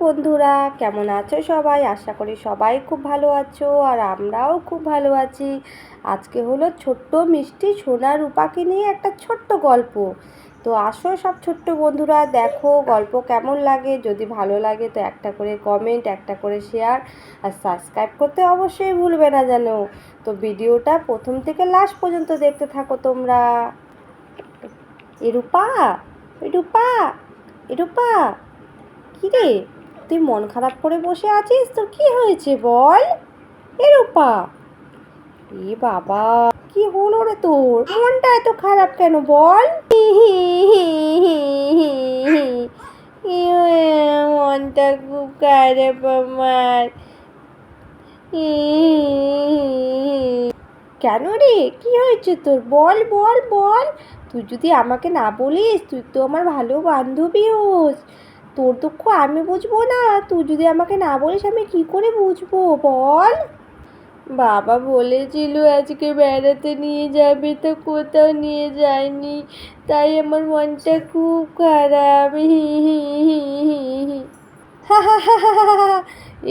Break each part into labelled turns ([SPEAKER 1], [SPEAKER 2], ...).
[SPEAKER 1] বন্ধুরা, কেমন আছো সবাই? আশা করি সবাই খুব ভালো আছো আর আমরাও খুব ভালো আছি। আজকে হলো ছোট্ট মিষ্টি সোনা রূপাকে নিয়ে একটা ছোট্ট গল্প। তো আসো সব ছোট্ট বন্ধুরা, দেখো গল্প কেমন লাগে। যদি ভালো লাগে তো একটা করে কমেন্ট, একটা করে শেয়ার আর সাবস্ক্রাইব করতে অবশ্যই ভুলবে না যেন। তো ভিডিওটা প্রথম থেকে লাস্ট পর্যন্ত দেখতে থাকো তোমরা। এ রূপা, এ রূপা, এ রূপা, কি রে, তুই মন খারাপ করে বসে আছিস? তোর কি হয়েছে বল? এ রূপা, এ বাবা, কি হলো রে তোর? মনটা এত খারাপ কেন বল? মনটা খুব খারাপ আমার। কেন রে, কি হয়েছে তোর? বল বল বল। তুই যদি আমাকে না বলিস, তুই তো আমার ভালো বান্ধবী হোস। তোর দুঃখ আমি বুঝবো না? তুই যদি আমাকে না বলিস আমি কি করে বুঝবো বল? বাবা বলেছিল আজকে বেড়াতে নিয়ে যাবে, তো কোথাও নিয়ে যায়নি, তাই আমার মনটা খুব খারাপ।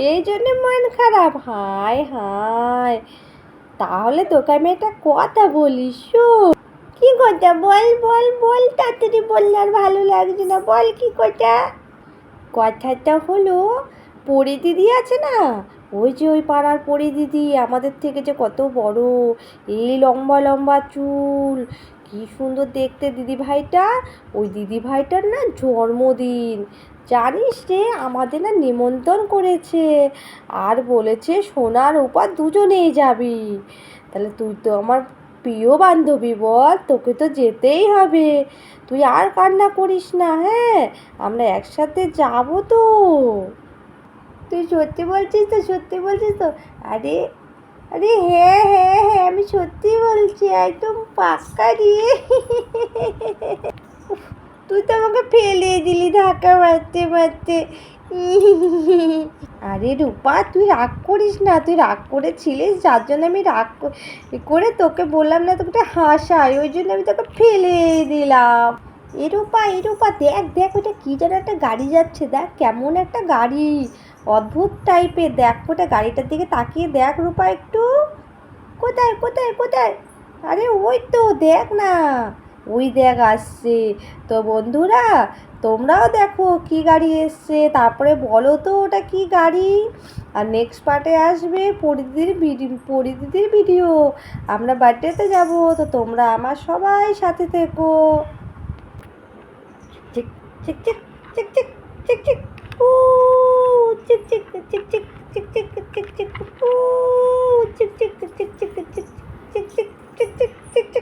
[SPEAKER 1] এই জন্য মন খারাপ? হায় হায়, তাহলে তোকে আমি একটা কথা বলি, শোন। কি কথা? বল বল বল, তাড়াতাড়ি বললে আর ভালো লাগছে না, বল কি কথা। কথাটা হলো, পরি দিদি আছে না, ওই যে ওই পাড়ার পরি দিদি, আমাদের থেকে যে কত বড়, এই লম্বা লম্বা চুল, কি সুন্দর দেখতে দিদি ভাইটা। ওই দিদি ভাইটার না জন্মদিন, জানিস রে, আমাদের না নিমন্ত্রণ করেছে আর বলেছে সোনার উপর দুজনেই যাবি। তাহলে তুই তো আমার প্রিয় বান্ধবী, বল, তোকে তো যেতেই হবে। তুই আর কান্না করিস না, হ্যাঁ? আমরা একসাথে যাবো তো। তুই সত্যি বলছিস তো? সত্যি বলছিস তো? আরে, আরে হ্যাঁ হ্যাঁ হ্যাঁ, আমি সত্যি বলছি, একদম পাক্কা দিয়ে। তুই তো আমাকে ফেলে দিলি ধাক্কা মারতে মারতে। আরে রূপা, তুই রাগ করিস না। তুই রাগ করেছিলিস, যার জন্য আমি রাগ করে তোকে বললাম না, তোকে হাসাই, ওই জন্য আমি তোকে ফেলে দিলাম। এ রূপা, এ রূপা, দেখ দেখ, ওইটা কি যেন একটা গাড়ি যাচ্ছে, দেখ কেমন একটা গাড়ি, অদ্ভুত টাইপের। দেখ ওটা, গাড়িটার দিকে তাকিয়ে দেখ রূপা একটু। কোথায় কোথায় কোথায়? আরে ওই তো দেখ না, ওই দেখ আসছে। তো বন্ধুরা, তোমরাও দেখো কি গাড়ি এসছে, তারপরে বলো তো ওটা কি গাড়ি। আর নেক্সট পার্টে আসবে পরিদিদির ভিডিও। আমরা বার্থডেতে যাব, তো তোমরা আমার সবাই সাথে থেকো। চিক চিক চিক চিক চিক চিক চিক উ চিক চিক চিক চিক চিক চিক চিক চিক উ চিক চিক চিক চিক চিক চিক চিক চিক চিক চিক চিক চিক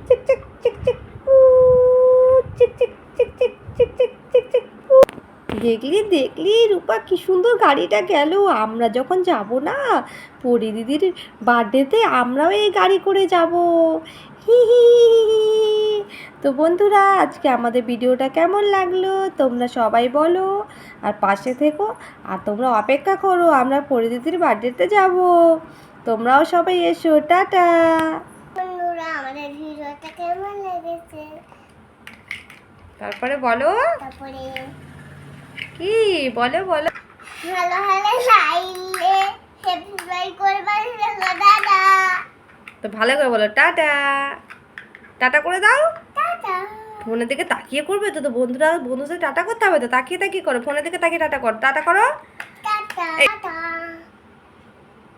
[SPEAKER 1] চিক চিক চিক চিক উ চিক চিক চিক চিক চিক চিক চিক চিক উ। দেখলি দেখলি রূপা, কি সুন্দর গাড়িটা গেল। আমরা যখন যাব না পরি দিদির বার্থডেতে, আমরাও এই গাড়ি করে যাব। হি হি হি। তো বন্ধুরা, আজকে আমাদের ভিডিওটা কেমন লাগলো তোমরা সবাই বলো, আর পাশে থেকো, আর তোমরা অপেক্ষা করো, আমরা পরি দিদির বার্থডেতে যাব। তোমরাও সবাই এসো, টাটা।
[SPEAKER 2] বন্ধুরা, আমাদের ভিডিওটা কেমন লেগেছে
[SPEAKER 1] তারপরে বলো,
[SPEAKER 2] তারপরে
[SPEAKER 1] কি বলো বলো।
[SPEAKER 2] ভালো ভালো লাইলে সাবস্ক্রাইব করবার জন্য দাদা।
[SPEAKER 1] তো ভালো করে বলো, টাটা। টাটা করে দাও।
[SPEAKER 2] টাটা।
[SPEAKER 1] ফোনের দিকে তাকিয়ে করবে তো, তো বন্ধুরা, বন্ধুদের টাটা করতে হবে তো, তাকিয়ে তাকিয়ে করো, ফোনের দিকে তাকিয়ে টাটা করো, টাটা করো।